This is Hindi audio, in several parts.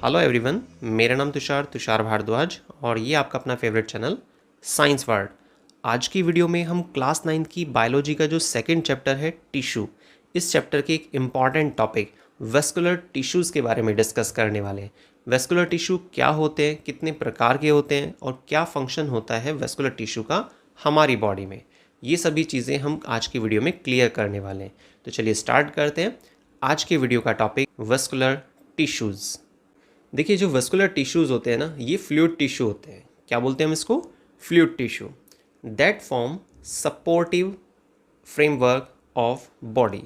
हेलो एवरीवन, मेरा नाम तुषार भारद्वाज और ये आपका अपना फेवरेट चैनल साइंस वर्ल्ड। आज की वीडियो में हम क्लास 9th की बायोलॉजी का जो सेकंड चैप्टर है टिश्यू, इस चैप्टर के एक इम्पॉर्टेंट टॉपिक वेस्कुलर टिश्यूज़ के बारे में डिस्कस करने वाले हैं। वेस्कुलर टिश्यू क्या होते हैं, कितने प्रकार के होते हैं और क्या फंक्शन होता है वेस्कुलर टिश्यू का हमारी बॉडी में, ये सभी चीज़ें हम आज की वीडियो में क्लियर करने वाले हैं। तो चलिए स्टार्ट करते हैं। आज के वीडियो का टॉपिक वेस्कुलर टिश्यूज़। देखिए, जो वेस्कुलर टिश्यूज़ होते हैं ना, ये फ्लूइड टिश्यू होते हैं। क्या बोलते हैं हम इसको? Fluid tissue that form supportive framework of body.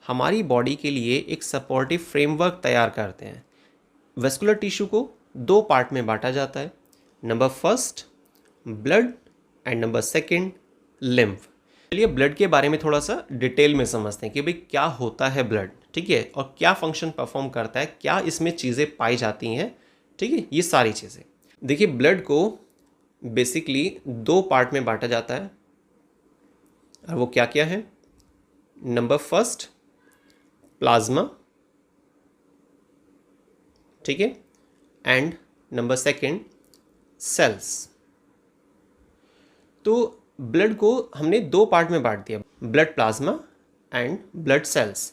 हमारी बॉडी के लिए एक सपोर्टिव फ्रेमवर्क तैयार करते हैं। वेस्कुलर टिश्यू को दो पार्ट में बांटा जाता है। Number first blood and number second lymph. चलिए ब्लड के बारे में थोड़ा सा डिटेल में समझते हैं कि भाई क्या होता है ब्लड, ठीक है, और क्या फंक्शन परफॉर्म करता है, क्या इसमें चीज़ें पाई जाती हैं, ठीक है, ये सारी चीज़ें। देखिए, ब्लड को बेसिकली दो पार्ट में बांटा जाता है और वो क्या क्या है? नंबर फर्स्ट प्लाज्मा, ठीक है, एंड नंबर सेकंड सेल्स। तो ब्लड को हमने दो पार्ट में बांट दिया, blood plasma and blood cells.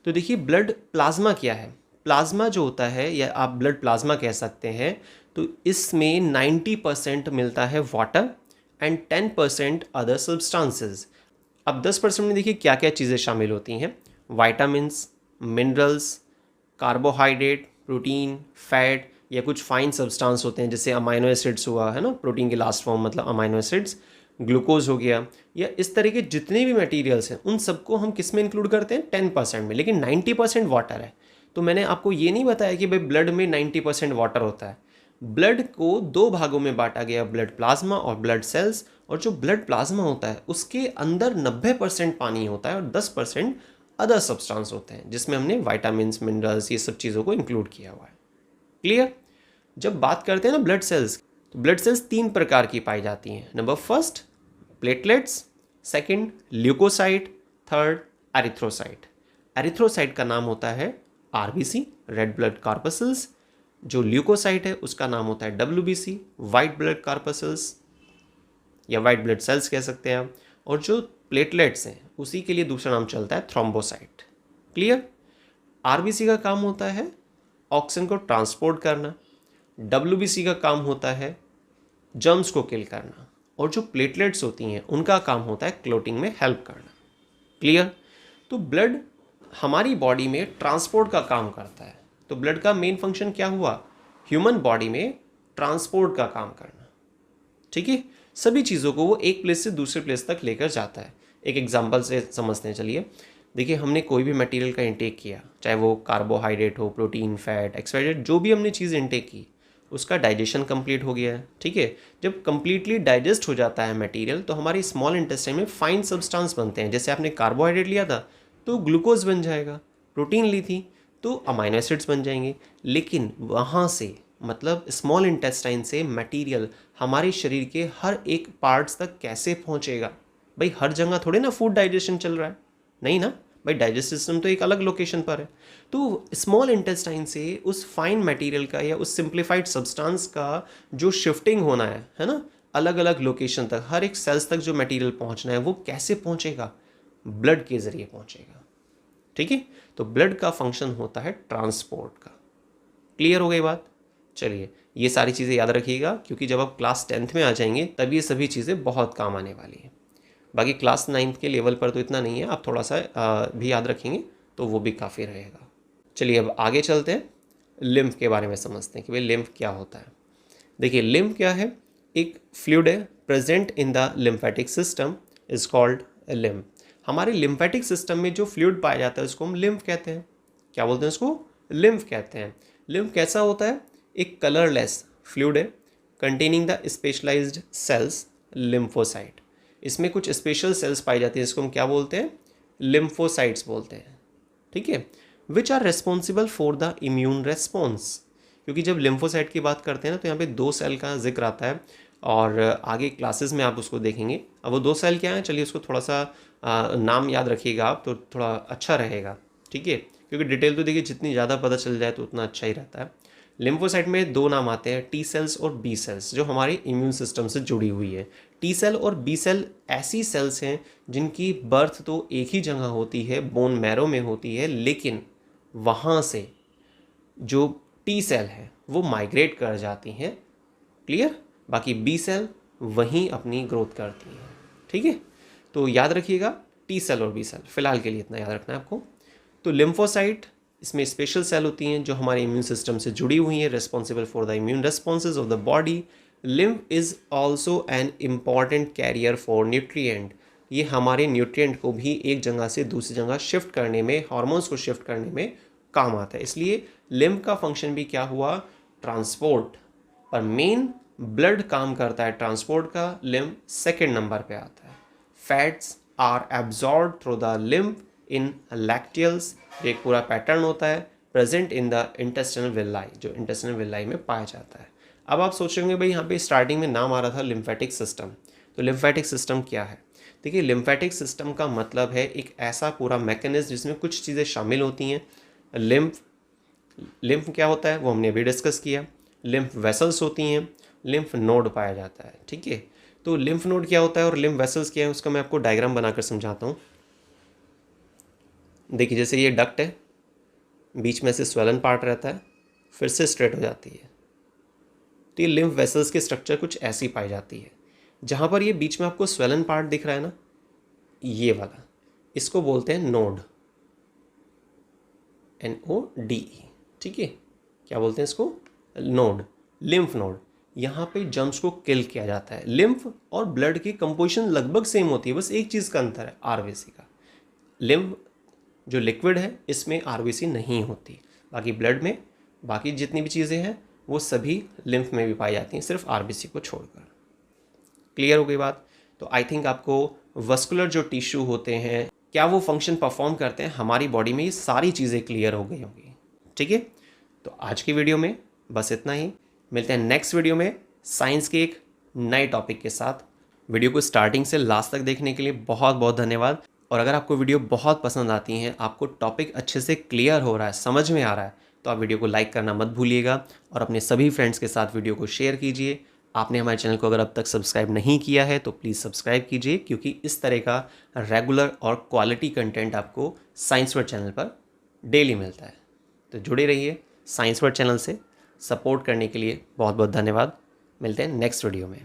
तो देखिए, ब्लड प्लाज्मा क्या है? प्लाज्मा जो होता है, या आप ब्लड प्लाज्मा कह सकते हैं, तो इसमें 90% मिलता है वाटर एंड 10% अदर सब्सटेंसेस। अब 10% में देखिए क्या क्या चीज़ें शामिल होती हैं। Vitamins, minerals, carbohydrate, protein, fat या कुछ फाइन सब्सटेंस होते हैं, जैसे अमाइनो एसिड्स हुआ है ना, प्रोटीन के लास्ट फॉर्म मतलब अमाइनो एसिड्स, ग्लूकोज हो गया, या इस तरह के जितने भी मटेरियल्स हैं उन सबको हम किस में इंक्लूड करते हैं? 10% में। लेकिन 90% वाटर है। तो मैंने आपको ये नहीं बताया कि भाई ब्लड में 90% वाटर होता है। ब्लड को दो भागों में बांटा गया, ब्लड प्लाज्मा और ब्लड सेल्स। और जो ब्लड प्लाज्मा होता है उसके अंदर 90% पानी होता है और 10% अदर सब्सटेंस होते हैं, जिसमें हमने वाइटामिन्स, मिनरल्स, ये सब चीज़ों को इंक्लूड किया हुआ है। क्लियर? जब बात करते हैं ना ब्लड सेल्स, तो ब्लड सेल्स तीन प्रकार की पाई जाती हैं। Number first platelets, second leucocyte, third erythrocyte. Erythrocyte का नाम होता है आरबीसी, रेड ब्लड कॉर्पसल्स। जो ल्यूकोसाइट है उसका नाम होता है डब्ल्यूबीसी, वाइट ब्लड कॉर्पसल्स या वाइट ब्लड सेल्स कह सकते हैं आप। और जो प्लेटलेट्स हैं उसी के लिए दूसरा नाम चलता है थ्रोम्बोसाइट। क्लियर? आरबीसी का काम होता है ऑक्सीजन को ट्रांसपोर्ट करना, डब्ल्यूबीसी का काम होता है जर्म्स को किल करना, और जो प्लेटलेट्स होती हैं उनका काम होता है क्लोटिंग में हेल्प करना। क्लियर? तो ब्लड हमारी बॉडी में ट्रांसपोर्ट का काम करता है। तो ब्लड का मेन फंक्शन क्या हुआ? ह्यूमन बॉडी में ट्रांसपोर्ट का काम करना, ठीक है। सभी चीज़ों को वो एक प्लेस से दूसरे प्लेस तक लेकर जाता है। एक एग्जांपल से समझते हैं। चलिए देखिए, हमने कोई भी मटेरियल का इंटेक किया, चाहे वो कार्बोहाइड्रेट हो, प्रोटीन, फैट, एक्सवाइजेड, जो भी हमने चीज़ इंटेक की, उसका डाइजेशन कंप्लीट हो गया है, ठीक है। जब कंप्लीटली डाइजेस्ट हो जाता है मटेरियल, तो हमारी स्मॉल इंटेस्टाइन में फाइन सब्सटेंस बनते हैं। जैसे आपने कार्बोहाइड्रेट लिया था तो ग्लूकोज बन जाएगा, प्रोटीन ली थी तो अमाइनो एसिड्स बन जाएंगे। लेकिन वहाँ से मतलब स्मॉल इंटेस्टाइन से मटेरियल हमारे शरीर के हर एक पार्ट्स तक कैसे पहुँचेगा? भाई हर जगह थोड़े ना फूड डाइजेशन चल रहा है, नहीं ना भाई, डाइजेस्टिव सिस्टम तो एक अलग लोकेशन पर है। तो स्मॉल इंटेस्टाइन से उस फाइन मटेरियल का या उस सिंप्लीफाइड सब्सटेंस का जो शिफ्टिंग होना है ना, अलग अलग लोकेशन तक, हर एक सेल्स तक जो मटेरियल पहुंचना है, वो कैसे पहुंचेगा? ब्लड के जरिए पहुंचेगा, ठीक है। तो ब्लड का फंक्शन होता है ट्रांसपोर्ट का। क्लियर हो गई बात? चलिए ये सारी चीज़ें याद रखिएगा, क्योंकि जब आप क्लास 10th में आ जाएंगे तब ये सभी चीज़ें बहुत काम आने वाली हैं। बाकी क्लास 9th के लेवल पर तो इतना नहीं है, आप थोड़ा सा भी याद रखेंगे तो वो भी काफ़ी रहेगा। चलिए अब आगे चलते हैं, लिम्फ के बारे में समझते हैं कि भाई लिम्फ क्या होता है। देखिए, लिम्फ क्या है? एक फ्लूइड है present in the lymphatic system, is called lymph. हमारे लिम्फेटिक सिस्टम में जो फ्लूइड पाया जाता है उसको हम लिम्फ कहते हैं। क्या बोलते हैं उसको? लिम्फ कहते हैं। लिम्फ कैसा होता है? एक कलरलेस फ्लूइड है containing the specialised cells lymphocyte. इसमें कुछ स्पेशल सेल्स पाई जाती है, इसको हम क्या बोलते हैं? लिम्फोसाइट्स बोलते हैं, ठीक है। Which are responsible for the immune response. क्योंकि जब लिम्फोसाइट की बात करते हैं ना, तो यहाँ पे दो सेल का जिक्र आता है और आगे क्लासेस में आप उसको देखेंगे। अब वो दो सेल क्या है, चलिए उसको थोड़ा सा नाम याद रखिएगा आप, तो थोड़ा अच्छा रहेगा, ठीक है। क्योंकि डिटेल तो देखिए जितनी ज़्यादा पता चल जाए तो उतना अच्छा ही रहता है। लिम्फोसाइट में दो नाम आते हैं, टी सेल्स और बी सेल्स, जो हमारे इम्यून सिस्टम से जुड़ी हुई है। टी सेल और बी सेल ऐसी सेल्स हैं जिनकी बर्थ तो एक ही जगह होती है, बोन मैरो में होती है, लेकिन वहाँ से जो टी सेल है वो माइग्रेट कर जाती हैं, क्लियर। बाकी बी सेल वहीं अपनी ग्रोथ करती हैं, ठीक है। तो याद रखिएगा टी सेल और बी सेल, फिलहाल के लिए इतना याद रखना है आपको। तो लिम्फोसाइट, इसमें स्पेशल सेल होती हैं जो हमारे इम्यून सिस्टम से जुड़ी हुई हैं, responsible for the immune responses of the body. Lymph is also an important carrier for nutrient, ये हमारे न्यूट्रिएंट को भी एक जगह से दूसरी जगह शिफ्ट करने में, हार्मोन्स को शिफ्ट करने में काम आता है। इसलिए लिम्फ का फंक्शन भी क्या हुआ, ट्रांसपोर्ट, पर मेन ब्लड काम करता है ट्रांसपोर्ट का, लिम्फ सेकेंड नंबर पे आता है। Fats are absorb through the lymph in lacteals, एक पूरा पैटर्न होता है, present in the intestinal villi, जो इंटेस्टिनल विलाई में पाया जाता है। अब आप सोचेंगे भाई यहाँ पे स्टार्टिंग में नाम आ रहा था लिम्फेटिक सिस्टम, तो लिम्फेटिक सिस्टम क्या है? देखिए लिम्फेटिक सिस्टम का मतलब है एक ऐसा पूरा मैकेनिज्म जिसमें कुछ चीज़ें शामिल होती हैं। लिम्फ क्या होता है वो हमने अभी डिस्कस किया। लिम्फ वेसल्स होती हैं, लिम्फ नोड पाया जाता है, ठीक है। तो लिम्फ नोड क्या होता है और लिम्फ वेसल्स क्या है उसका मैं आपको डायग्राम बनाकर समझाता हूँ। देखिए जैसे ये डक्ट है, बीच में से स्वेलन पार्ट रहता है, फिर से स्ट्रेट हो जाती है। तो ये लिम्फ वेसल्स की स्ट्रक्चर कुछ ऐसी पाई जाती है। जहाँ पर ये बीच में आपको स्वेलन पार्ट दिख रहा है ना, ये वाला, इसको बोलते हैं नोड, NODE, ठीक है। क्या बोलते हैं इसको? Node, lymph node. यहाँ पे जर्म्स को किल किया जाता है। लिम्फ और ब्लड की कंपोजिशन लगभग सेम होती है, बस एक चीज़ का अंतर है, RBC का। लिम्फ जो लिक्विड है इसमें RBC नहीं होती, बाकी ब्लड में बाकी जितनी भी चीज़ें हैं वो सभी लिम्फ में भी पाई जाती हैं, सिर्फ RBC को छोड़कर। क्लियर हो गई बात? तो आई थिंक आपको वस्कुलर जो टिश्यू होते हैं क्या वो फंक्शन परफॉर्म करते हैं हमारी बॉडी में, ये सारी चीज़ें क्लियर हो गई होंगी, ठीक है। तो आज की वीडियो में बस इतना ही, मिलते हैं नेक्स्ट वीडियो में साइंस के एक नए टॉपिक के साथ। वीडियो को स्टार्टिंग से लास्ट तक देखने के लिए बहुत बहुत धन्यवाद। और अगर आपको वीडियो बहुत पसंद आती हैं, आपको टॉपिक अच्छे से क्लियर हो रहा है, समझ में आ रहा है, तो आप वीडियो को लाइक करना मत भूलिएगा और अपने सभी फ्रेंड्स के साथ वीडियो को शेयर कीजिए। आपने हमारे चैनल को अगर अब तक सब्सक्राइब नहीं किया है तो प्लीज़ सब्सक्राइब कीजिए, क्योंकि इस तरह का रेगुलर और क्वालिटी कंटेंट आपको साइंस वर्ड चैनल पर डेली मिलता है। तो जुड़े रहिए साइंस वर्ड चैनल से। सपोर्ट करने के लिए बहुत बहुत धन्यवाद। मिलते हैं नेक्स्ट वीडियो में।